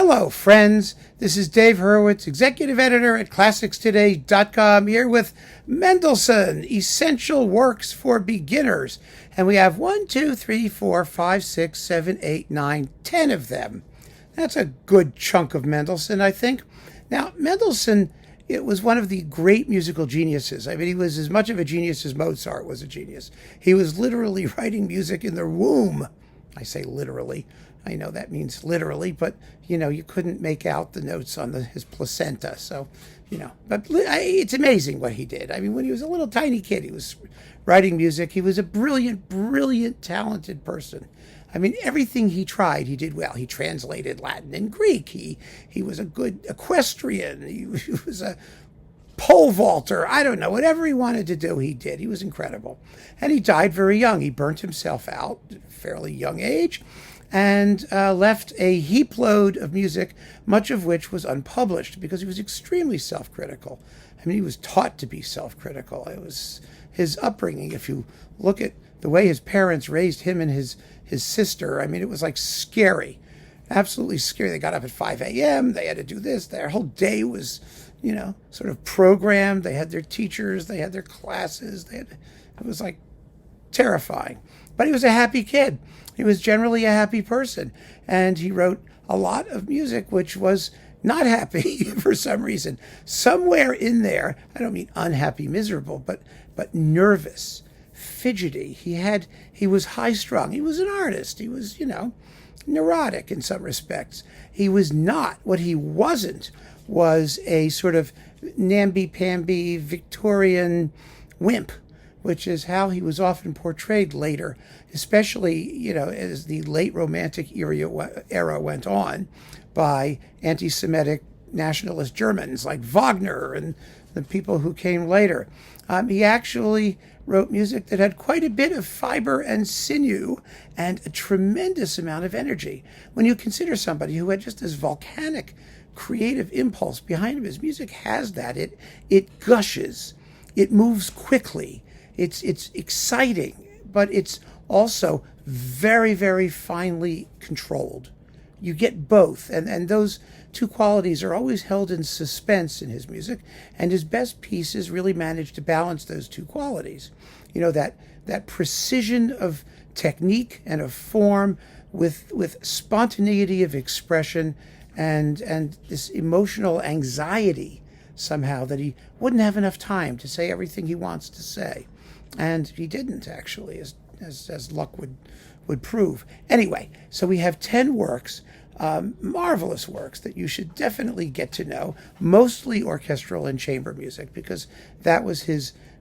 Hello, friends. This is Dave Hurwitz, executive editor at ClassicsToday.com, here with Mendelssohn, Essential Works for Beginners. And we have 1, 2, 3, 4, 5, 6, 7, 8, 9, 10 of them. That's a good chunk of Mendelssohn, I think. Now, Mendelssohn, it was one of the great musical geniuses. I mean, he was as much of a genius as Mozart was a genius. He was literally writing music in the womb. I say literally. I know that means literally, but, you couldn't make out the notes on his placenta. So, but it's amazing what he did. I mean, when he was a little tiny kid, he was writing music. He was a brilliant, brilliant, talented person. I mean, everything he tried, he did well. He translated Latin and Greek. He was a good equestrian. He was a pole vaulter. I don't know. Whatever he wanted to do, he did. He was incredible. And he died very young. He burnt himself out at a fairly young age and left a heap load of music, much of which was unpublished because he was extremely self-critical. I mean, he was taught to be self-critical. It was his upbringing. If you look at the way his parents raised him and his sister, I mean, it was like scary, absolutely scary. They got up at 5 a.m. They had to do this. Their whole day was, sort of programmed. They had their teachers. They had their classes. It was like terrifying. But he was a happy kid. He was generally a happy person. And he wrote a lot of music which was not happy for some reason. Somewhere in there, I don't mean unhappy, miserable, but nervous, fidgety. He was high-strung. He was an artist. He was, neurotic in some respects. He was not. What he wasn't was a sort of namby-pamby Victorian wimp, which is how he was often portrayed later, especially, as the late Romantic era went on, by anti-Semitic nationalist Germans like Wagner and the people who came later. He actually wrote music that had quite a bit of fiber and sinew and a tremendous amount of energy. When you consider somebody who had just this volcanic creative impulse behind him, his music has that. It gushes. It moves quickly. It's exciting, but it's also very, very finely controlled. You get both, and those two qualities are always held in suspense in his music, and his best pieces really manage to balance those two qualities. That precision of technique and of form with spontaneity of expression and this emotional anxiety somehow that he wouldn't have enough time to say everything he wants to say. And he didn't, actually, as luck would prove. Anyway, so we have 10 works, marvelous works that you should definitely get to know, mostly orchestral and chamber music, because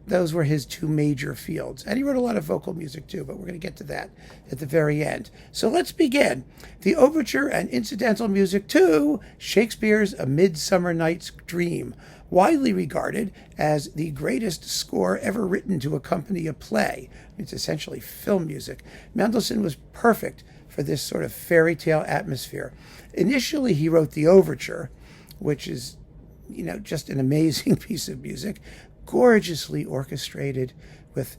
those were his two major fields. And he wrote a lot of vocal music too, but we're going to get to that at the very end. So let's begin. The overture and incidental music to Shakespeare's A Midsummer Night's Dream, widely regarded as the greatest score ever written to accompany a play. It's essentially film music. Mendelssohn was perfect for this sort of fairy tale atmosphere. Initially, he wrote the overture, which is, just an amazing piece of music, gorgeously orchestrated with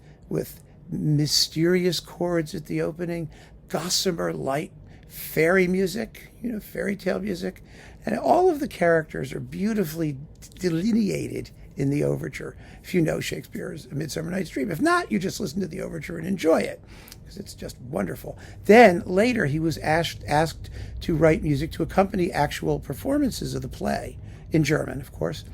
mysterious chords at the opening, gossamer light, fairy music, fairy tale music. And all of the characters are beautifully delineated in the overture, if you know Shakespeare's A Midsummer Night's Dream. If not, you just listen to the overture and enjoy it, because it's just wonderful. Then, later, he was asked to write music to accompany actual performances of the play, in German, of course.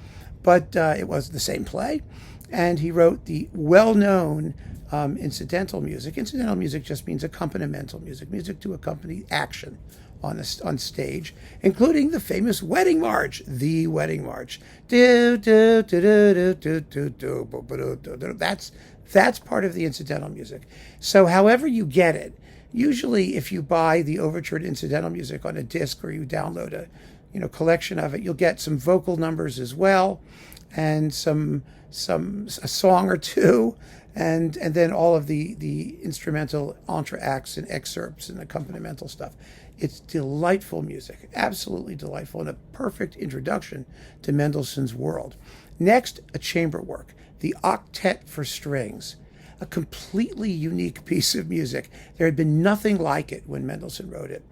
But it was the same play, and he wrote the well-known incidental music. Incidental music just means accompanimental music, music to accompany action on stage, including the famous wedding march, the wedding march. That's part of the incidental music. So however you get it, usually if you buy the overture and incidental music on a disc or you download a collection of it, you'll get some vocal numbers as well, and a song or two, and then all of the instrumental entr'actes and excerpts and accompanimental stuff. It's delightful music, absolutely delightful, and a perfect introduction to Mendelssohn's world. Next, a chamber work, the Octet for strings, a completely unique piece of music. There had been nothing like it when Mendelssohn wrote it.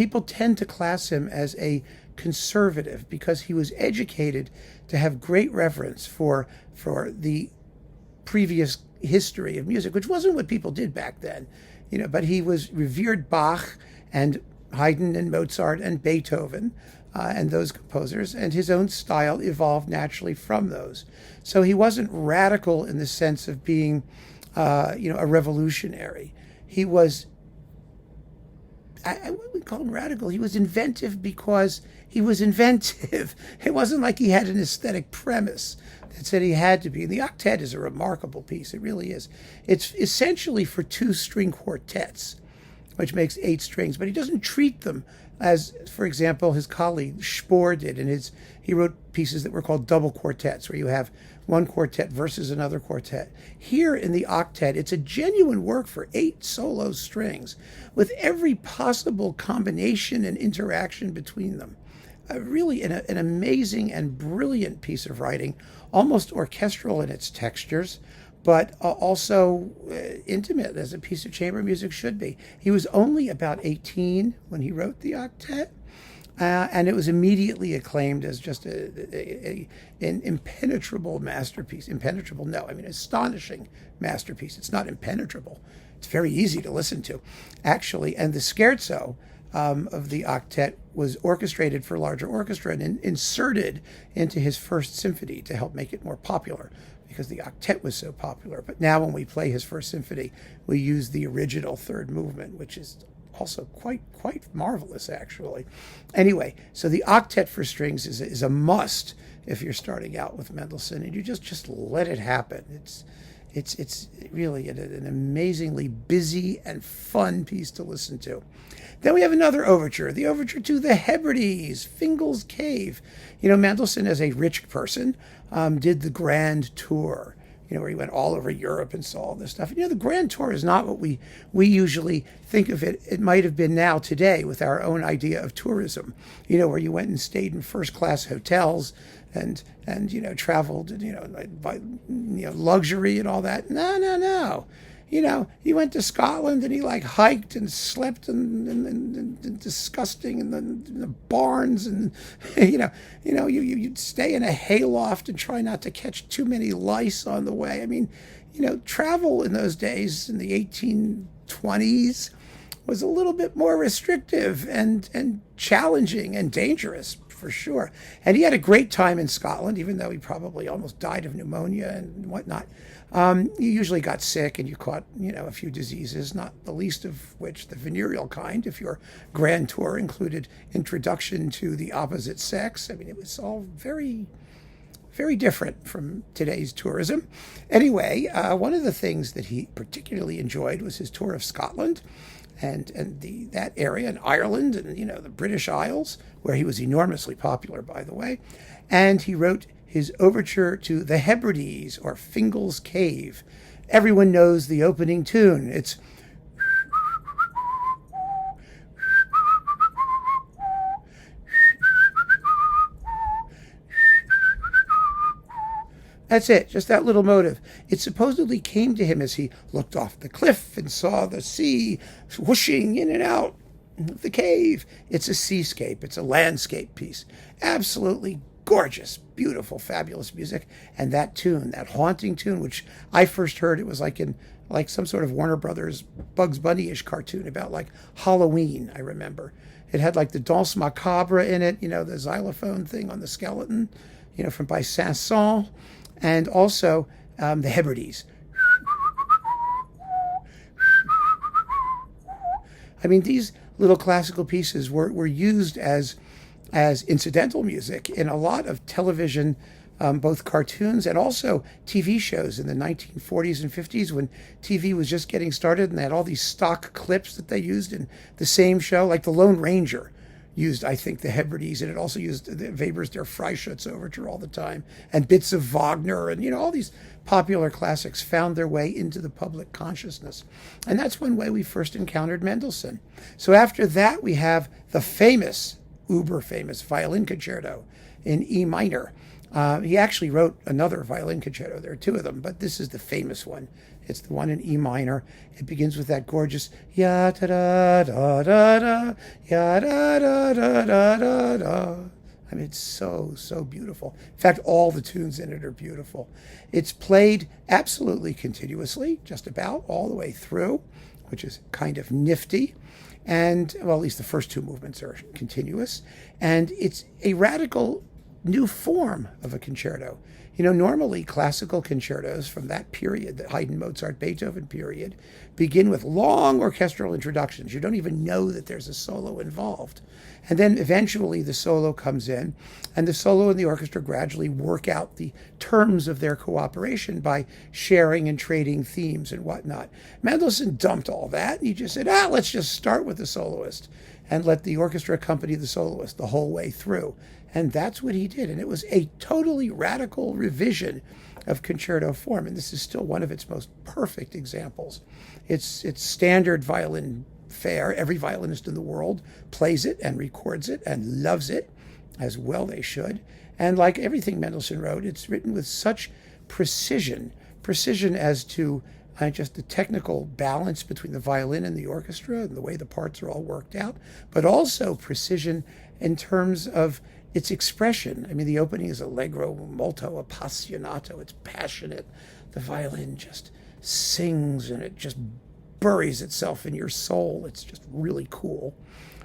people tend to class him as a conservative because he was educated to have great reverence for the previous history of music, which wasn't what people did back then, but he revered Bach and Haydn and Mozart and Beethoven and those composers, and his own style evolved naturally from those. So he wasn't radical in the sense of being, a revolutionary. He was, I wouldn't call him radical. He was inventive because he was inventive. It wasn't like he had an aesthetic premise that said he had to be. And the octet is a remarkable piece. It really is. It's essentially for 2-string quartets, which makes 8 strings, but he doesn't treat them as, for example, his colleague Spohr did. He wrote pieces that were called double quartets, where you have one quartet versus another quartet. Here in the octet, it's a genuine work for 8 solo strings with every possible combination and interaction between them. Really an amazing and brilliant piece of writing, almost orchestral in its textures, but also intimate, as a piece of chamber music should be. He was only about 18 when he wrote the octet, and it was immediately acclaimed as just an impenetrable masterpiece. Impenetrable? No, astonishing masterpiece. It's not impenetrable. It's very easy to listen to, actually. And the scherzo of the octet was orchestrated for larger orchestra and inserted into his first symphony to help make it more popular, because the octet was so popular. But now when we play his first symphony, we use the original third movement, which is also quite marvelous, actually. Anyway, so the octet for strings is a must if you're starting out with Mendelssohn, and you just let it happen. It's really an amazingly busy and fun piece to listen to. Then we have another overture, the overture to the Hebrides, Fingal's Cave. Mendelssohn, as a rich person, did the grand tour, where he went all over Europe and saw all this stuff. The grand tour is not what we usually think of it. It might have been now today with our own idea of tourism, where you went and stayed in first-class hotels and traveled, by luxury and all that. No. He went to Scotland and he hiked and slept and disgusting in the barns, and you'd stay in a hayloft and try not to catch too many lice on the way. Travel in those days in the 1820s was a little bit more restrictive and challenging and dangerous, for sure. And he had a great time in Scotland, even though he probably almost died of pneumonia and whatnot. You usually got sick and you caught, a few diseases, not the least of which the venereal kind, if your grand tour included introduction to the opposite sex. It was all very, very different from today's tourism. Anyway, one of the things that he particularly enjoyed was his tour of Scotland and that area, and Ireland, and the British Isles, where he was enormously popular, by the way. And he wrote his overture to the Hebrides, or Fingal's Cave. Everyone knows the opening tune. It's that's it, just that little motive. It supposedly came to him as he looked off the cliff and saw the sea whooshing in and out of the cave. It's a seascape. It's a landscape piece. Absolutely gorgeous, beautiful, fabulous music. And that tune, that haunting tune, which I first heard, it was like some sort of Warner Brothers Bugs Bunny-ish cartoon about Halloween, I remember. It had the Danse Macabre in it, the xylophone thing on the skeleton, from by Saint-Saëns. And also the Hebrides. These little classical pieces were used as incidental music in a lot of television, both cartoons and also TV shows in the 1940s and 50s, when TV was just getting started, and they had all these stock clips that they used in the same show, like The Lone Ranger used, I think, the Hebrides, and it also used the Weber's Der Freischütz Overture all the time, and bits of Wagner, and all these popular classics found their way into the public consciousness. And that's one way we first encountered Mendelssohn. So after that, we have the famous, uber famous Violin Concerto in E minor, He actually wrote another violin concerto. There are two of them, but this is the famous one. It's the one in E minor. It begins with that gorgeous ya da da da da da ya da da da da da da. I mean, it's so beautiful. In fact, all the tunes in it are beautiful. It's played absolutely continuously, just about all the way through, which is kind of nifty. And, well, at least the first two movements are continuous. And it's a radical new form of a concerto. You know, normally classical concertos from that period, the Haydn, Mozart, Beethoven period, begin with long orchestral introductions. You don't even know that there's a solo involved. And then eventually the solo comes in, and the solo and the orchestra gradually work out the terms of their cooperation by sharing and trading themes and whatnot. Mendelssohn dumped all that, and he just said, let's just start with the soloist and let the orchestra accompany the soloist the whole way through. And that's what he did. And it was a totally radical revision of concerto form. And this is still one of its most perfect examples. It's standard violin fare. Every violinist in the world plays it and records it and loves it, as well they should. And like everything Mendelssohn wrote, it's written with such precision as to just the technical balance between the violin and the orchestra and the way the parts are all worked out, but also precision in terms of its expression. I mean, the opening is allegro molto appassionato. It's passionate. The violin just sings and it just buries itself in your soul. It's just really cool.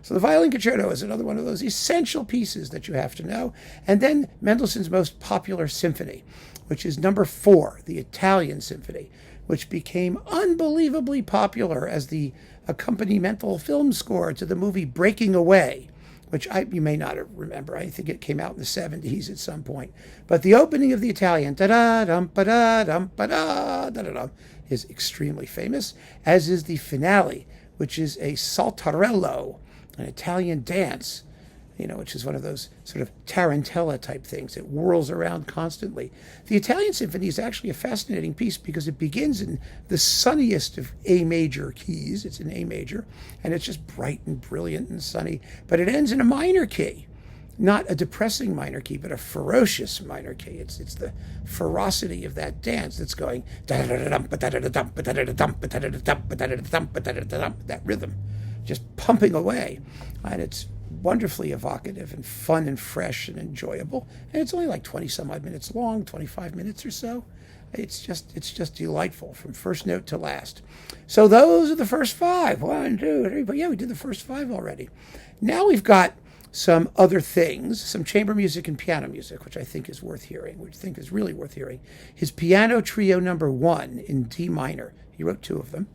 So the Violin Concerto is another one of those essential pieces that you have to know. And then Mendelssohn's most popular symphony, which is number 4, the Italian Symphony, which became unbelievably popular as the accompanimental film score to the movie Breaking Away, which you may not remember. I think it came out in the 70s at some point. But the opening of the Italian, da-da-dum, ba-da-dum, ba-da, da-da-dum, is extremely famous, as is the finale, which is a saltarello, an Italian dance, which is one of those sort of tarantella type things. It whirls around constantly. The Italian Symphony is actually a fascinating piece because it begins in the sunniest of A major keys. It's in A major, and it's just bright and brilliant and sunny. But it ends in a minor key, not a depressing minor key, but a ferocious minor key. It's the ferocity of that dance that's going that rhythm, just pumping away, and it's wonderfully evocative and fun and fresh and enjoyable. And it's only like 20 some odd minutes long, 25 minutes or so. It's just delightful from first note to last. So those are the first 5. 1, 2, 3. But yeah, we did the first 5 already. Now we've got some other things, some chamber music and piano music, which I think is worth hearing, which I think is really worth hearing. His Piano Trio number 1 in D minor. He wrote 2 of them.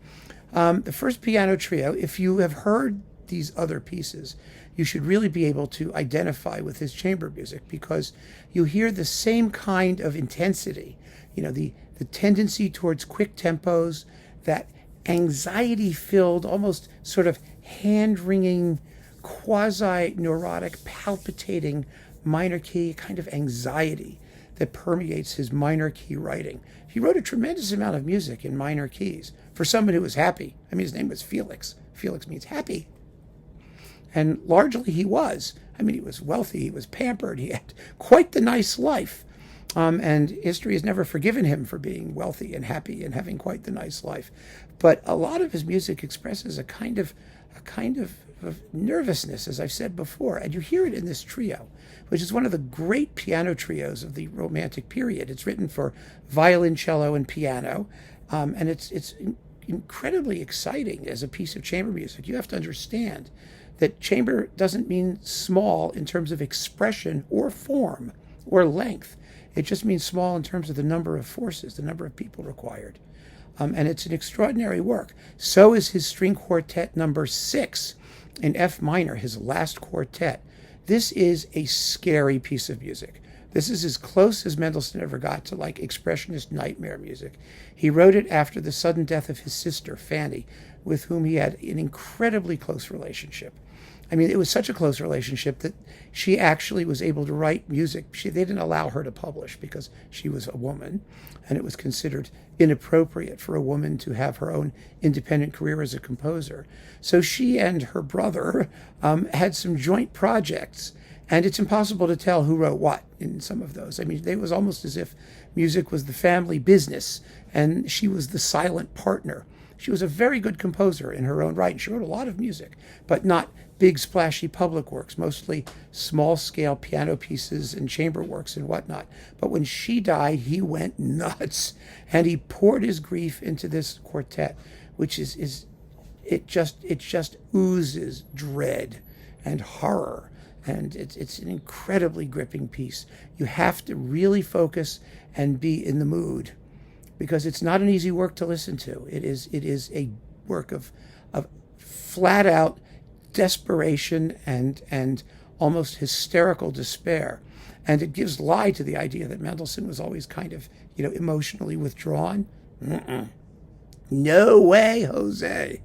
The first piano trio, if you have heard these other pieces, you should really be able to identify with his chamber music because you hear the same kind of intensity, the tendency towards quick tempos, that anxiety-filled, almost sort of hand-wringing, quasi-neurotic, palpitating minor key kind of anxiety that permeates his minor key writing. He wrote a tremendous amount of music in minor keys for someone who was happy. I mean, his name was Felix. Felix means happy. And largely he was. I mean, he was wealthy, he was pampered, he had quite the nice life. And history has never forgiven him for being wealthy and happy and having quite the nice life. But a lot of his music expresses a kind of nervousness, as I've said before. And you hear it in this trio, which is one of the great piano trios of the Romantic period. It's written for violin, cello, and piano. And it's incredibly exciting as a piece of chamber music. You have to understand that chamber doesn't mean small in terms of expression or form or length. It just means small in terms of the number of forces, the number of people required. And it's an extraordinary work. So is his string quartet number 6 in F minor, his last quartet. This is a scary piece of music. This is as close as Mendelssohn ever got to like expressionist nightmare music. He wrote it after the sudden death of his sister, Fanny, with whom he had an incredibly close relationship. I mean, it was such a close relationship that she actually was able to write music. They didn't allow her to publish because she was a woman, and it was considered inappropriate for a woman to have her own independent career as a composer. So she and her brother had some joint projects, And it's impossible to tell who wrote what in some of those. I mean, it was almost as if music was the family business and she was the silent partner. She was a very good composer in her own right, and she wrote a lot of music, but not big, splashy public works, mostly small-scale piano pieces and chamber works and whatnot. But when she died, he went nuts, and he poured his grief into this quartet, which it just oozes dread and horror, and it's an incredibly gripping piece. You have to really focus and be in the mood, because it's not an easy work to listen to. It is a work of flat out desperation and almost hysterical despair. And it gives lie to the idea that Mendelssohn was always kind of, emotionally withdrawn. No way, Jose.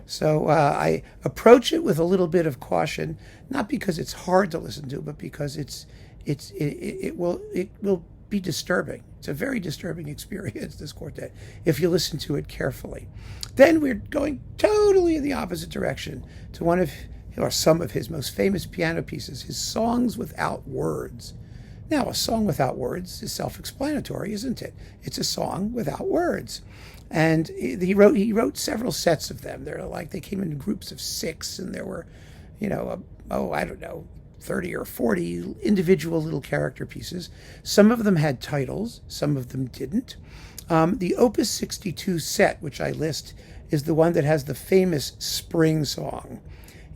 So I approach it with a little bit of caution, not because it's hard to listen to, but because it will be disturbing. It's a very disturbing experience, this quartet, if you listen to it carefully. Then we're going totally in the opposite direction to some of his most famous piano pieces, his songs without words. Now, a song without words is self-explanatory, isn't it? It's a song without words. And he wrote several sets of them. They came in groups of 6, and there were, 30 or 40 individual little character pieces. Some of them had titles, some of them didn't. The Opus 62 set, which I list, is the one that has the famous spring song.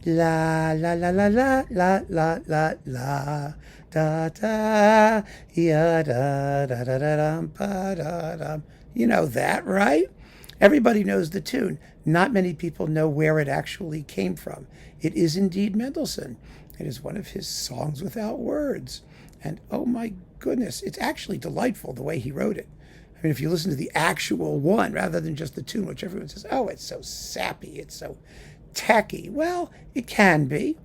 La la la la la la la la la da da ya da da da da dum ba da dum. You know that, right? Everybody knows the tune. Not many people know where it actually came from. It is indeed Mendelssohn. It is one of his songs without words. And oh my goodness, it's actually delightful the way he wrote it. I mean, if you listen to the actual one rather than just the tune, which everyone says, oh, it's so sappy, it's so tacky. Well, it can be.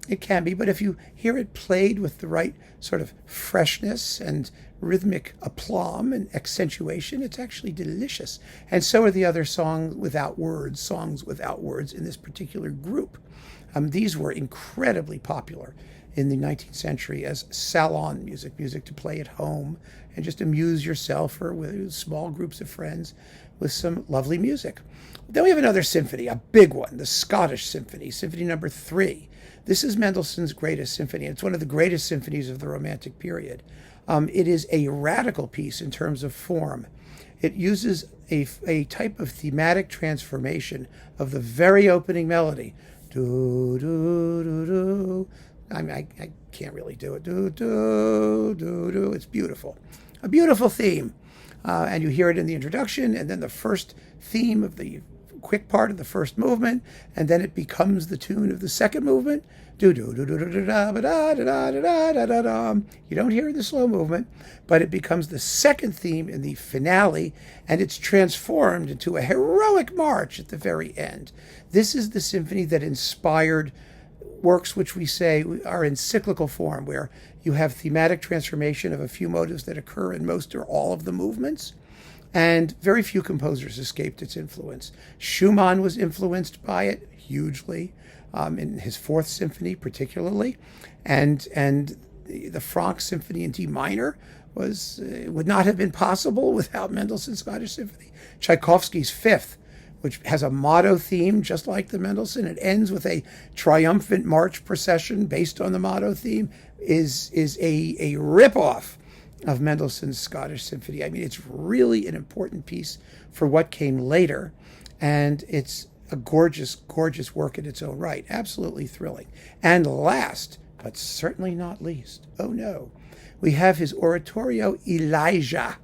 It can be, but if you hear it played with the right sort of freshness and rhythmic aplomb and accentuation, it's actually delicious. And so are the other songs without words in this particular group. These were incredibly popular in the 19th century as salon music to play at home and just amuse yourself or with small groups of friends with some lovely music. Then we have another symphony, a big one, the Scottish Symphony, Symphony No. 3. This is Mendelssohn's greatest symphony. It's one of the greatest symphonies of the Romantic period. It is a radical piece in terms of form. It uses a type of thematic transformation of the very opening melody. Do, do, do, do. I can't really do it. Do, do, do, do. It's beautiful. A beautiful theme. And you hear it in the introduction, and then the first theme of the quick part of the first movement, and then it becomes the tune of the second movement. Do do do do do do da da da da da da da da. You don't hear the slow movement, but it becomes the second theme in the finale, and it's transformed into a heroic march at the very end. This is the symphony that inspired works which we say are in cyclical form, where you have thematic transformation of a few motives that occur in most or all of the movements. And very few composers escaped its influence. Schumann was influenced by it hugely, in his Fourth Symphony particularly. And the Franck Symphony in D minor would not have been possible without Mendelssohn's Scottish Symphony. Tchaikovsky's Fifth, which has a motto theme just like the Mendelssohn. It ends with a triumphant march procession based on the motto theme, is a ripoff of Mendelssohn's Scottish Symphony. I mean, it's really an important piece for what came later, and it's a gorgeous, gorgeous work in its own right. Absolutely thrilling. And last, but certainly not least, oh no, we have his oratorio Elijah.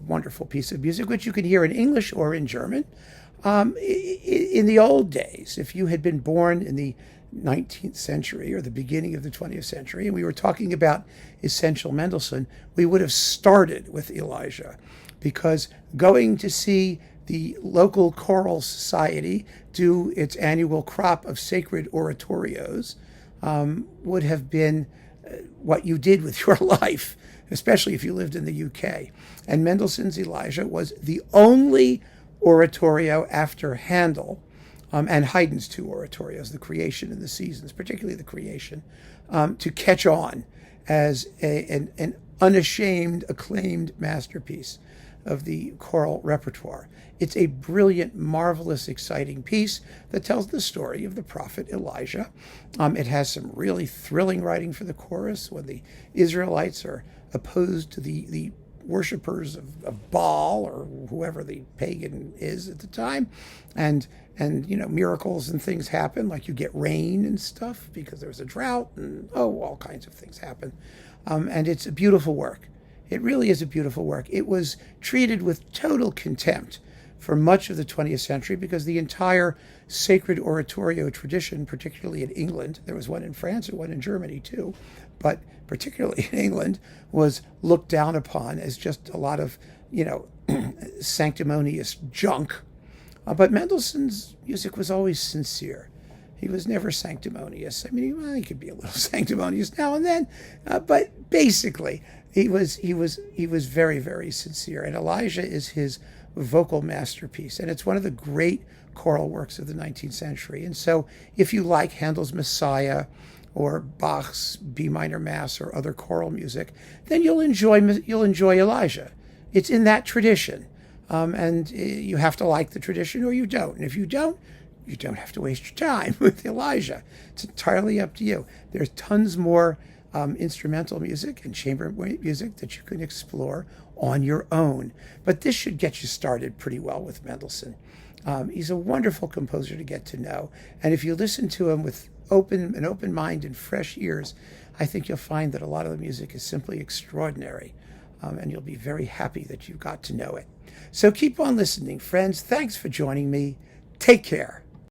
Wonderful piece of music, which you can hear in English or in German. In the old days, if you had been born in the 19th century or the beginning of the 20th century, and we were talking about essential Mendelssohn, we would have started with Elijah, because going to see the local choral society do its annual crop of sacred oratorios would have been what you did with your life, especially if you lived in the UK. And Mendelssohn's Elijah was the only oratorio after Handel and Haydn's two oratorios, the Creation and the Seasons, particularly the Creation, to catch on as an unashamed, acclaimed masterpiece of the choral repertoire. It's a brilliant, marvelous, exciting piece that tells the story of the prophet Elijah. It has some really thrilling writing for the chorus when the Israelites are opposed to the worshippers of Baal or whoever the pagan is at the time, and miracles and things happen, like you get rain and stuff because there was a drought, and all kinds of things happen. And it's a beautiful work. It really is a beautiful work. It was treated with total contempt for much of the 20th century because the entire sacred oratorio tradition, particularly in England — there was one in France and one in Germany too, but particularly in England — was looked down upon as just a lot of, sanctimonious junk. But Mendelssohn's music was always sincere. He was never sanctimonious. I mean, he could be a little sanctimonious now and then, but basically, he was very, very sincere. And Elijah is his vocal masterpiece, and it's one of the great choral works of the 19th century. And so, if you like Handel's Messiah or Bach's B minor Mass or other choral music, then you'll enjoy Elijah. It's in that tradition, and you have to like the tradition or you don't. And if you don't have to waste your time with Elijah. It's entirely up to you. There's tons more instrumental music and chamber music that you can explore on your own. But this should get you started pretty well with Mendelssohn. He's a wonderful composer to get to know. And if you listen to him with an open mind and fresh ears, I think you'll find that a lot of the music is simply extraordinary. And you'll be very happy that you got to know it. So keep on listening, friends. Thanks for joining me. Take care.